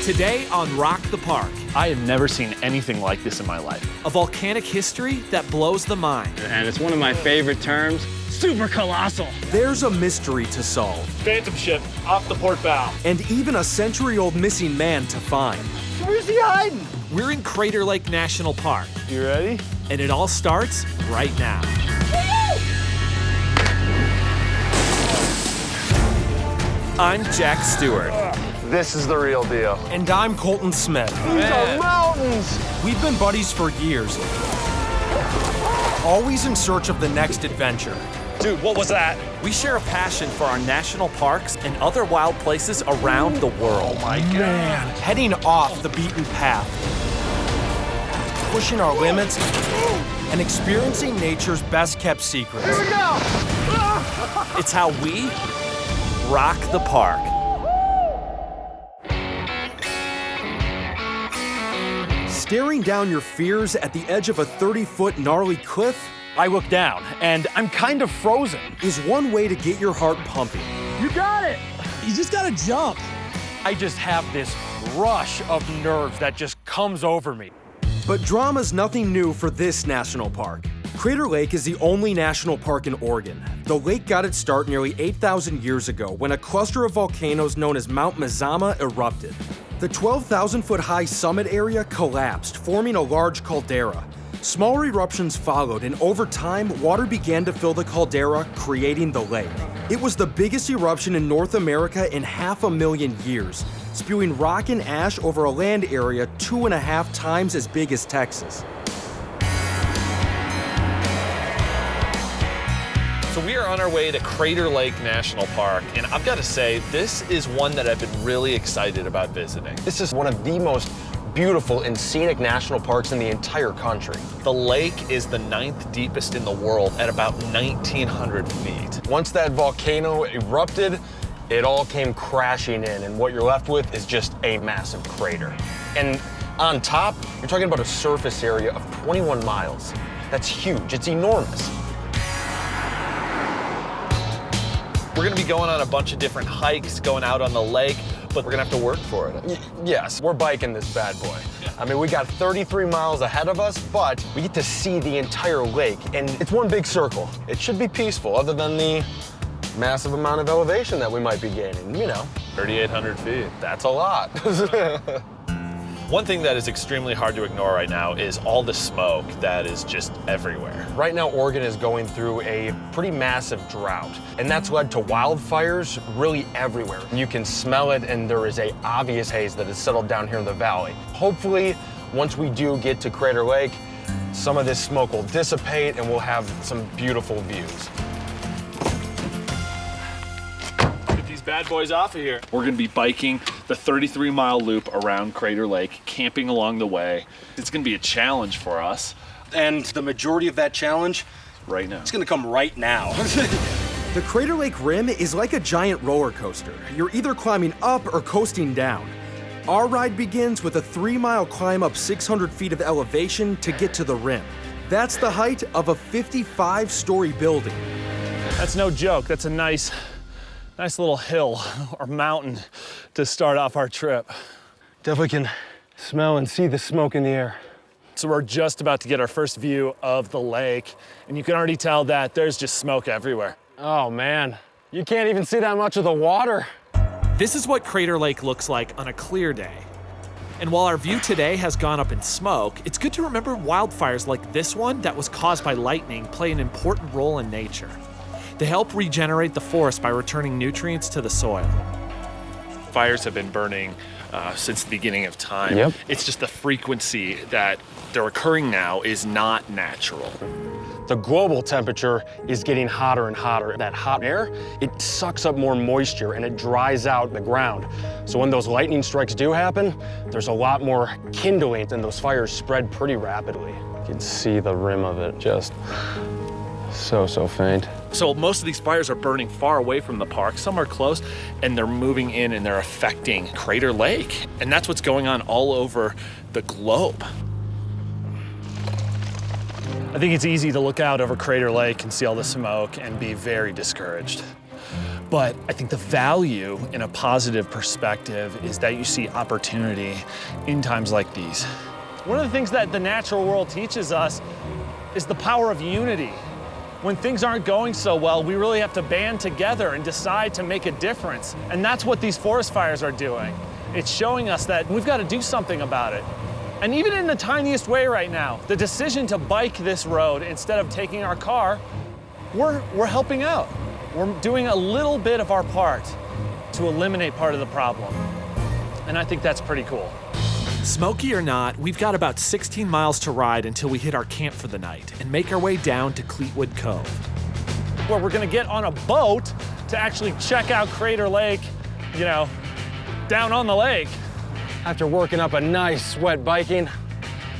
Today on Rock the Park, I have never seen anything like this in my life. a volcanic history that blows the mind. And it's one of my favorite terms, super colossal. There's a mystery to solve, Phantom ship off the port bow. and even a century-old missing man to find. Where's he hiding? We're in Crater Lake National Park, You ready? and it all starts right now. I'm Jack Stewart. This is the real deal. And I'm Colton Smith. These are mountains! We've been buddies for years, always in search of the next adventure. Dude, what was that? We share a passion for our national parks and other wild places around the world. Oh my God. Heading off the beaten path, pushing our limits, and experiencing nature's best-kept secrets. Here we go! It's how we rock the park. Staring down your fears at the edge of a 30-foot gnarly cliff I look down, and I'm kind of frozen. is one way to get your heart pumping. You got it! You just gotta jump. I just have this rush of nerves that just comes over me. But drama's nothing new for this national park. Crater Lake is the only national park in Oregon. The lake got its start nearly 8,000 years ago when a cluster of volcanoes known as Mount Mazama erupted. The 12,000-foot high summit area collapsed, forming a large caldera. Smaller eruptions followed, and over time, water began to fill the caldera, creating the lake. It was the biggest eruption in North America in 500,000 years, spewing rock and ash over a land area 2.5 times as big as Texas. So we are on our way to Crater Lake National Park, and I've got to say, this is one that I've been really excited about visiting. This is one of the most beautiful and scenic national parks in the entire country. The lake is the 9th deepest in the world at about 1,900 feet. Once that volcano erupted, it all came crashing in, and what you're left with is just a massive crater. And on top, you're talking about a surface area of 21 miles. That's huge, it's enormous. We're gonna be going on a bunch of different hikes, going out on the lake, but we're gonna have to work for it. Yes, we're biking this bad boy. I mean, we got 33 miles ahead of us, but we get to see the entire lake, and it's one big circle. It should be peaceful, other than the massive amount of elevation that we might be gaining, you know. 3,800 feet. That's a lot. One thing that is extremely hard to ignore right now is all the smoke that is just everywhere. Right now, Oregon is going through a pretty massive drought, and that's led to wildfires really everywhere. You can smell it, and there is an obvious haze that has settled down here in the valley. Hopefully, once we do get to Crater Lake, some of this smoke will dissipate, and we'll have some beautiful views. Get these bad boys off of here. We're gonna be biking the 33-mile loop around Crater Lake, camping along the way. It's gonna be a challenge for us. And the majority of that challenge, Right now. it's gonna come right now. The Crater Lake Rim is like a giant roller coaster. You're either climbing up or coasting down. Our ride begins with a 3-mile climb up 600 feet of elevation to get to the rim. That's the height of a 55-story building. That's no joke. That's a nice little hill or mountain to start off our trip. Definitely can smell and see the smoke in the air. So we're just about to get our first view of the lake, and you can already tell that there's just smoke everywhere. Oh man, you can't even see that much of the water. This is what Crater Lake looks like on a clear day. And while our view today has gone up in smoke, it's good to remember wildfires like this one that was caused by lightning play an important role in nature. They help regenerate the forest by returning nutrients to the soil. Fires have been burning since the beginning of time. Yep. It's just the frequency that they're occurring now is not natural. The global temperature is getting hotter and hotter. That hot air, it sucks up more moisture and it dries out the ground. So when those lightning strikes do happen, there's a lot more kindling and those fires spread pretty rapidly. You can see the rim of it just so faint. So most of these fires are burning far away from the park. Some are close, and they're moving in and they're affecting Crater Lake. And that's what's going on all over the globe. I think it's easy to look out over Crater Lake and see all the smoke and be very discouraged. But I think the value in a positive perspective is that you see opportunity in times like these. One of the things that the natural world teaches us is the power of unity. When things aren't going so well, we really have to band together and decide to make a difference. And that's what these forest fires are doing. It's showing us that we've got to do something about it. And even in the tiniest way right now, the decision to bike this road instead of taking our car, we're helping out. We're doing a little bit of our part to eliminate part of the problem. And I think that's pretty cool. Smoky or not, we've got about 16 miles to ride until we hit our camp for the night and make our way down to Cleetwood Cove. Where we're gonna get on a boat to actually check out Crater Lake, you know, down on the lake. After working up a nice sweat biking,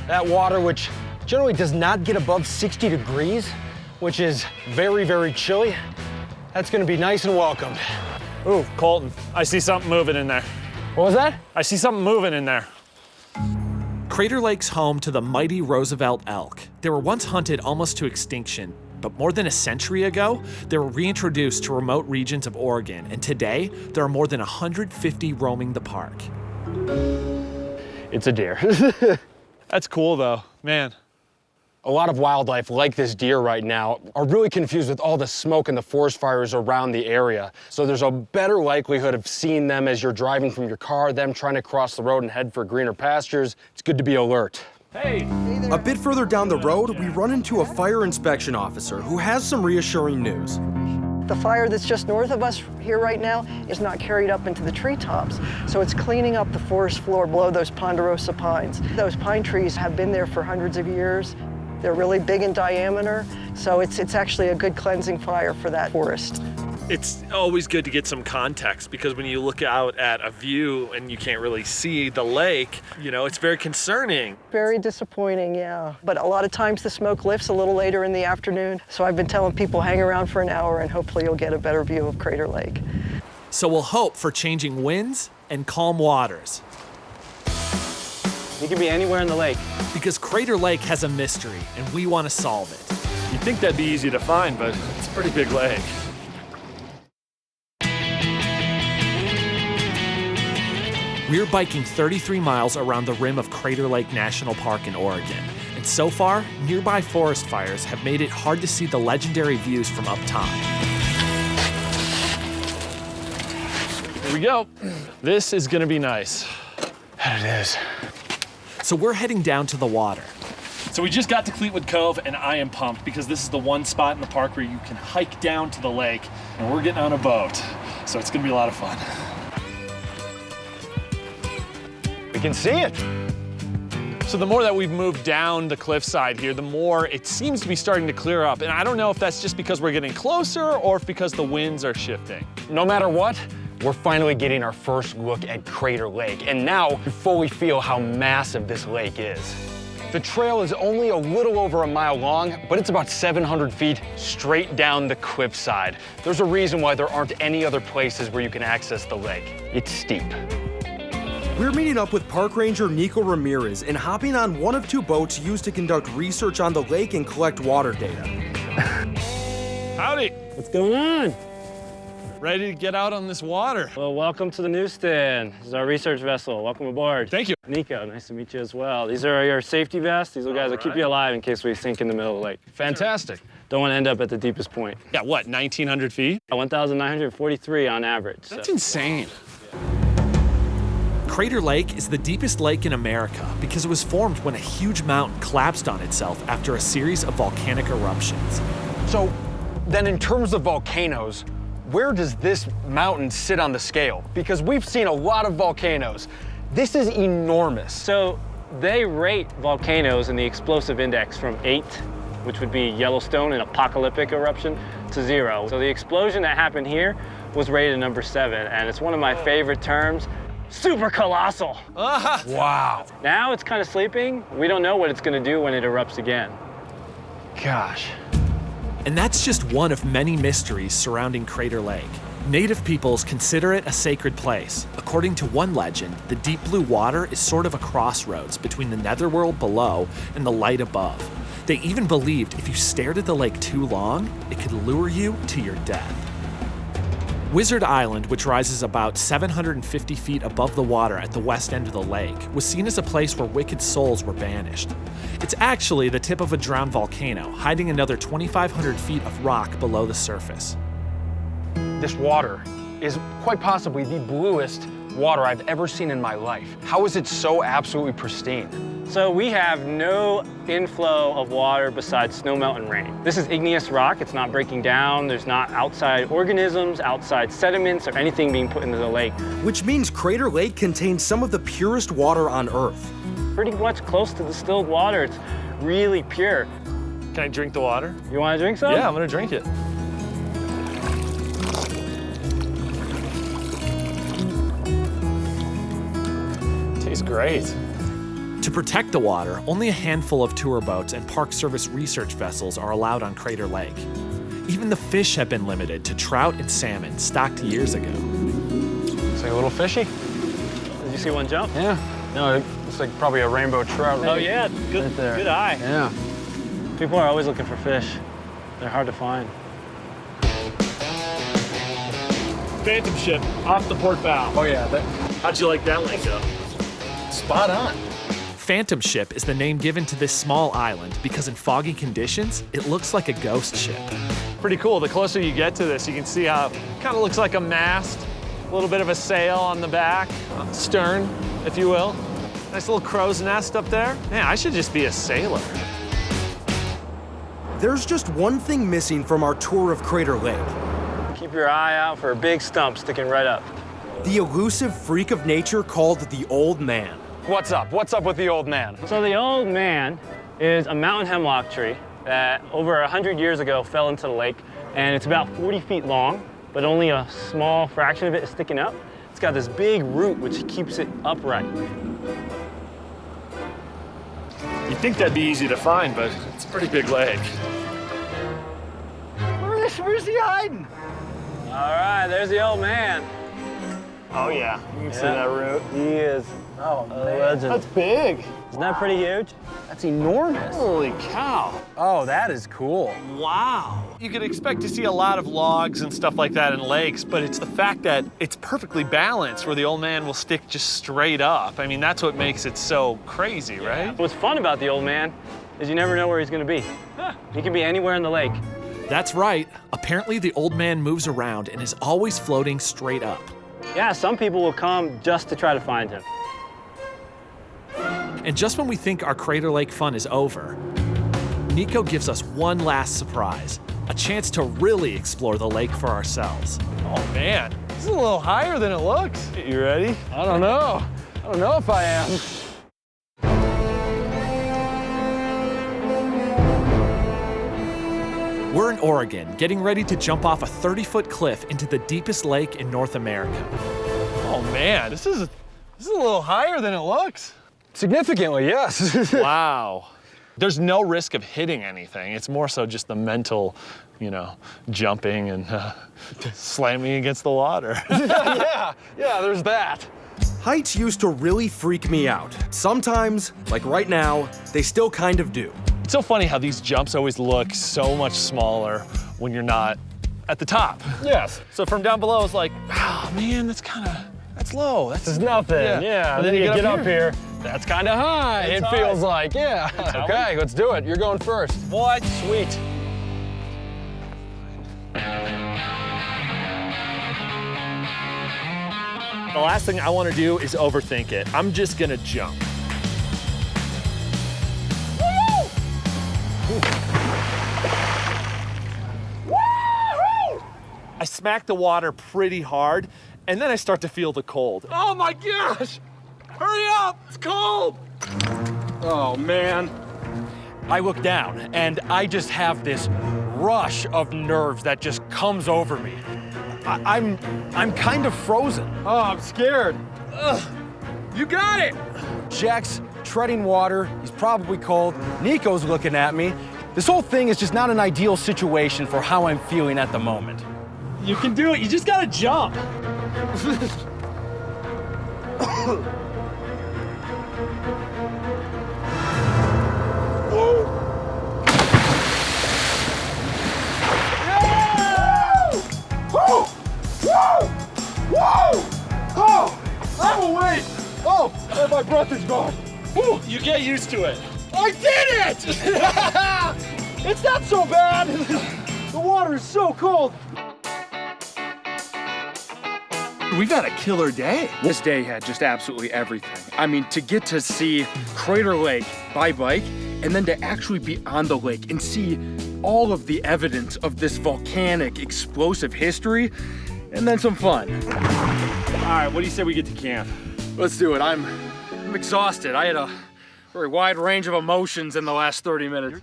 that water, which generally does not get above 60 degrees, which is very, very chilly, that's gonna be nice and welcome. Ooh, Colton, I see something moving in there. What was that? I see something moving in there. Crater Lake's home to the mighty Roosevelt elk. They were once hunted almost to extinction, but more than a century ago, they were reintroduced to remote regions of Oregon, and today, there are more than 150 roaming the park. It's a deer. That's cool though, man. A lot of wildlife like this deer right now are really confused with all the smoke and the forest fires around the area. So there's a better likelihood of seeing them as you're driving from your car, them trying to cross the road and head for greener pastures. It's good to be alert. Hey. A bit further down the road, we run into a fire inspection officer who has some reassuring news. The fire that's just north of us here right now is not carried up into the treetops, so it's cleaning up the forest floor below those ponderosa pines. Those pine trees have been there for hundreds of years. They're really big in diameter, so it's actually a good cleansing fire for that forest. It's always good to get some context because when you look out at a view and you can't really see the lake, you know, it's very concerning. Very disappointing, yeah. But a lot of times the smoke lifts a little later in the afternoon, so I've been telling people hang around for an hour and hopefully you'll get a better view of Crater Lake. So we'll hope for changing winds and calm waters. You can be anywhere in the lake. Because Crater Lake has a mystery, and we want to solve it. You'd think that'd be easy to find, but it's a pretty big lake. We're biking 33 miles around the rim of Crater Lake National Park in Oregon. And so far, nearby forest fires have made it hard to see the legendary views from up top. Here we go. This is gonna be nice. That it is. So we're heading down to the water. So we just got to Cleetwood Cove and I am pumped because this is the one spot in the park where you can hike down to the lake and we're getting on a boat. So it's gonna be a lot of fun. We can see it. So the more that we've moved down the cliffside here, the more it seems to be starting to clear up. And I don't know if that's just because we're getting closer or if because the winds are shifting. No matter what, we're finally getting our first look at Crater Lake, and now you fully feel how massive this lake is. The trail is only a little over a mile long, but it's about 700 feet straight down the cliffside. There's a reason why there aren't any other places where you can access the lake. It's steep. We're meeting up with Park Ranger Nico Ramirez and hopping on one of two boats used to conduct research on the lake and collect water data. Howdy. What's going on? Ready to get out on this water. Well, welcome to the newsstand. This is our research vessel. Welcome aboard. Thank you. Nico, nice to meet you as well. These are your safety vests. These little guys will keep you alive in case we sink in the middle of the lake. Fantastic. Don't want to end up at the deepest point. Yeah, what, 1,900 feet? 1,943 on average. That's insane. Crater Lake is the deepest lake in America because it was formed when a huge mountain collapsed on itself after a series of volcanic eruptions. So then in terms of volcanoes, where does this mountain sit on the scale? Because we've seen a lot of volcanoes. This is enormous. So they rate volcanoes in the explosive index from 8, which would be Yellowstone, an apocalyptic eruption, to 0. So the explosion that happened here was rated number 7, and it's one of my favorite terms, super colossal. Wow. Now it's kind of sleeping. We don't know what it's going to do when it erupts again. Gosh. And that's just one of many mysteries surrounding Crater Lake. Native peoples consider it a sacred place. According to one legend, the deep blue water is sort of a crossroads between the netherworld below and the light above. They even believed if you stared at the lake too long, it could lure you to your death. Wizard Island, which rises about 750 feet above the water at the west end of the lake, was seen as a place where wicked souls were banished. It's actually the tip of a drowned volcano, hiding another 2,500 feet of rock below the surface. This water is quite possibly the bluest water I've ever seen in my life. How is it so absolutely pristine? So we have no inflow of water besides snowmelt and rain. This is igneous rock. It's not breaking down. There's not outside organisms, outside sediments, or anything being put into the lake. Which means Crater Lake contains some of the purest water on Earth. Pretty much close to distilled water. It's really pure. Can I drink the water? You want to drink some? Yeah, I'm gonna drink it. Tastes great. To protect the water, only a handful of tour boats and Park Service research vessels are allowed on Crater Lake. Even the fish have been limited to trout and salmon stocked years ago. It's like a little fishy. Did you see one jump? Yeah. No, it's like probably a rainbow trout. Oh yeah, good, Right there. good eye. Yeah. People are always looking for fish. They're hard to find. Phantom ship off the port bow. Oh yeah. How'd you like that lingo? Spot on. Phantom Ship is the name given to this small island because in foggy conditions, it looks like a ghost ship. Pretty cool. The closer you get to this, you can see how it kind of looks like a mast, a little bit of a sail on the back, stern, if you will. Nice little crow's nest up there. Man, I should just be a sailor. There's just one thing missing from our tour of Crater Lake. Keep your eye out for a big stump sticking right up. The elusive freak of nature called the Old Man. What's up? What's up with the old man? So the old man is a mountain hemlock tree that over 100 years ago fell into the lake, and it's about 40 feet long, but only a small fraction of it is sticking up. It's got this big root which keeps it upright. You'd think that'd be easy to find, but it's a pretty big lake. Where's he hiding? All right, there's the old man. Oh yeah, you can see that root. He is a legend. That's big. Isn't that pretty huge? That's enormous. Holy cow. Oh, that is cool. Wow. You could expect to see a lot of logs and stuff like that in lakes, but it's the fact that it's perfectly balanced where the old man will stick just straight up. I mean, that's what makes it so crazy, right? What's fun about the old man is you never know where he's gonna be. He can be anywhere in the lake. That's right. Apparently, the Old Man moves around and is always floating straight up. Yeah, some people will come just to try to find him. And just when we think our Crater Lake fun is over, Nico gives us one last surprise, a chance to really explore the lake for ourselves. Oh man, this is a little higher than it looks. You ready? I don't know. I don't know if I am. We're in Oregon, getting ready to jump off a 30-foot cliff into the deepest lake in North America. Oh man, this is a little higher than it looks. Significantly, yes. Wow. There's no risk of hitting anything. It's more so just the mental, jumping and slamming against the water. yeah, there's that. Heights used to really freak me out. Sometimes, like right now, they still kind of do. It's so funny how these jumps always look so much smaller when you're not at the top. Yes. So from down below, it's like, oh man, that's low. It's nothing. Yeah. And then you get up here. That's kind of high. It's it feels high. like, yeah. Okay, let's do it. You're going first. What? Sweet. The last thing I want to do is overthink it. I'm just gonna jump. I smack the water pretty hard, and then I start to feel the cold. Oh my gosh! Hurry up! It's cold! Oh, man. I look down, and I just have this rush of nerves that just comes over me. I'm kind of frozen. Oh, I'm scared. Ugh. You got it! Jack's treading water. He's probably cold. Nico's looking at me. This whole thing is just not an ideal situation for how I'm feeling at the moment. You can do it. You just gotta jump. Oh, my breath is gone. Whew. You get used to it. I did it! It's not so bad. The water is so cold. We've had a killer day. This day had just absolutely everything. I mean, to get to see Crater Lake by bike, and then to actually be on the lake and see all of the evidence of this volcanic, explosive history, and then some fun. All right, what do you say we get to camp? Let's do it. I'm exhausted. I had a very wide range of emotions in the last 30 minutes.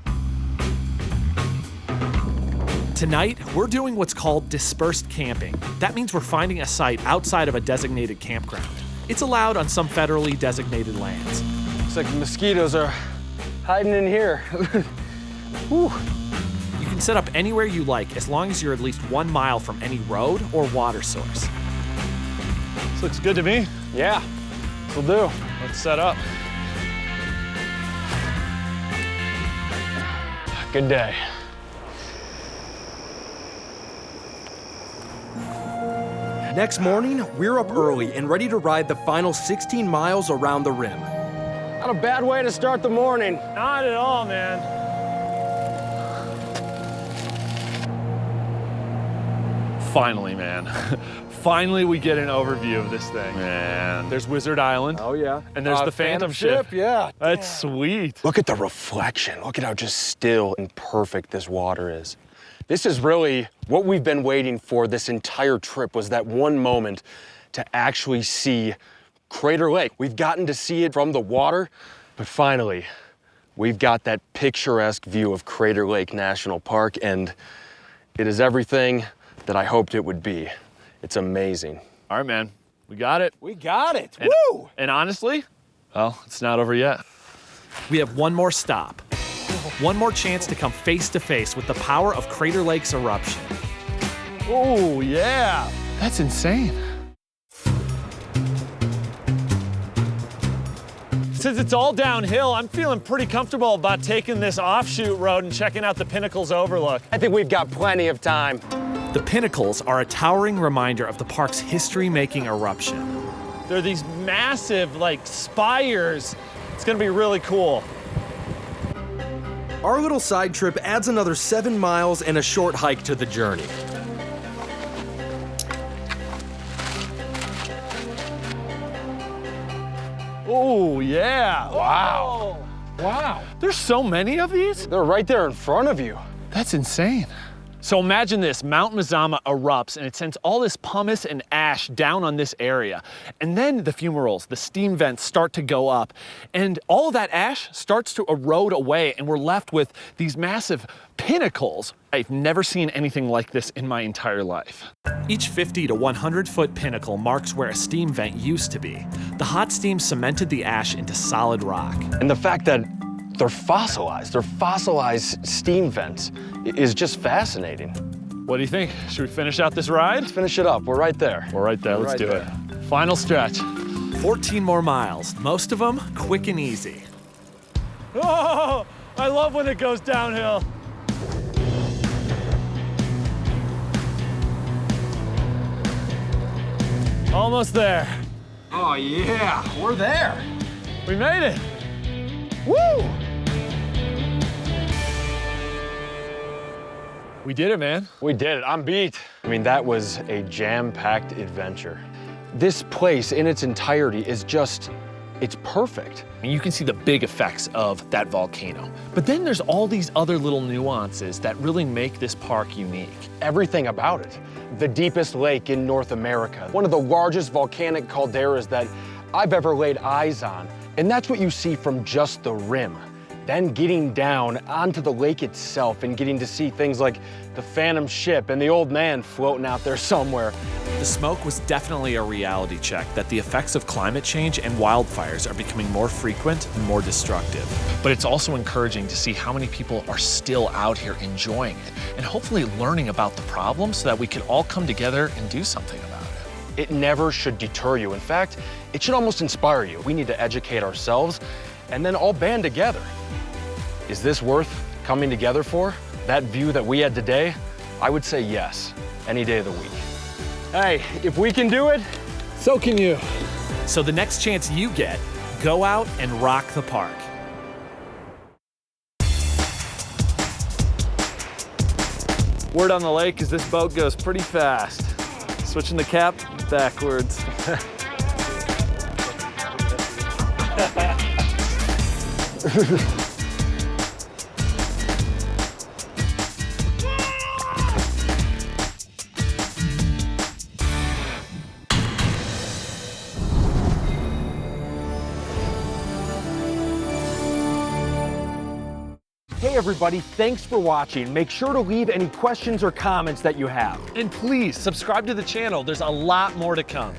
Tonight, we're doing what's called dispersed camping. That means we're finding a site outside of a designated campground. It's allowed on some federally designated lands. Looks like the mosquitoes are hiding in here. Whew. You can set up anywhere you like as long as you're at least 1 mile from any road or water source. This looks good to me. Yeah, this'll do. Let's set up. Good day. Next morning, we're up early and ready to ride the final 16 miles around the rim. Not a bad way to start the morning. Not at all, man. Finally, man. Finally, we get an overview of this thing. Man, there's Wizard Island. Oh, yeah. And there's the Phantom ship. Yeah. That's sweet. Look at the reflection. Look at how just still and perfect this water is. This is really what we've been waiting for this entire trip, was that one moment to actually see Crater Lake. We've gotten to see it from the water, but finally, we've got that picturesque view of Crater Lake National Park, and it is everything that I hoped it would be. It's amazing. All right, man. We got it. We got it. And, Woo! and honestly, well, it's not over yet. We have one more stop. One more chance to come face to face with the power of Crater Lake's eruption. Oh, yeah. That's insane. Since it's all downhill, I'm feeling pretty comfortable about taking this offshoot road and checking out the Pinnacles Overlook. I think we've got plenty of time. The Pinnacles are a towering reminder of the park's history-making eruption. They're these massive, like, spires. It's gonna be really cool. Our little side trip adds another 7 miles and a short hike to the journey. Oh, yeah. Wow. Wow. There's so many of these? They're right there in front of you. That's insane. So imagine this, Mount Mazama erupts and it sends all this pumice and ash down on this area. And then the fumaroles, the steam vents start to go up and all of that ash starts to erode away and we're left with these massive pinnacles. I've never seen anything like this in my entire life. Each 50 to 100 foot pinnacle marks where a steam vent used to be. The hot steam cemented the ash into solid rock. And the fact that they're fossilized steam vents is just fascinating. What do you think? Should we finish out this ride? Let's finish it up. We're right there. We're right there. Let's Right do there. it. Final stretch. 14 more miles, most of them quick and easy. Oh, I love when it goes downhill. Almost there. Oh yeah, we're there. We made it. Woo! We did it, man. We did it. I'm beat. I mean, that was a jam-packed adventure. This place in its entirety is just, it's perfect. You can see the big effects of that volcano. But then there's all these other little nuances that really make this park unique. Everything about it. The deepest lake in North America. One of the largest volcanic calderas that I've ever laid eyes on. And that's what you see from just the rim. Then getting down onto the lake itself and getting to see things like the Phantom ship and the old man floating out there somewhere. The smoke was definitely a reality check that the effects of climate change and wildfires are becoming more frequent and more destructive. But it's also encouraging to see how many people are still out here enjoying it and hopefully learning about the problem so that we can all come together and do something about it. It never should deter you. In fact, it should almost inspire you. We need to educate ourselves and then all band together. Is this worth coming together for? That view that we had today? I would say yes, any day of the week. Hey, if we can do it, so can you. So the next chance you get, go out and rock the park. Word on the lake is this boat goes pretty fast. Switching the cap backwards. Hey everybody, thanks for watching. Make sure to leave any questions or comments that you have. And please subscribe to the channel. There's a lot more to come.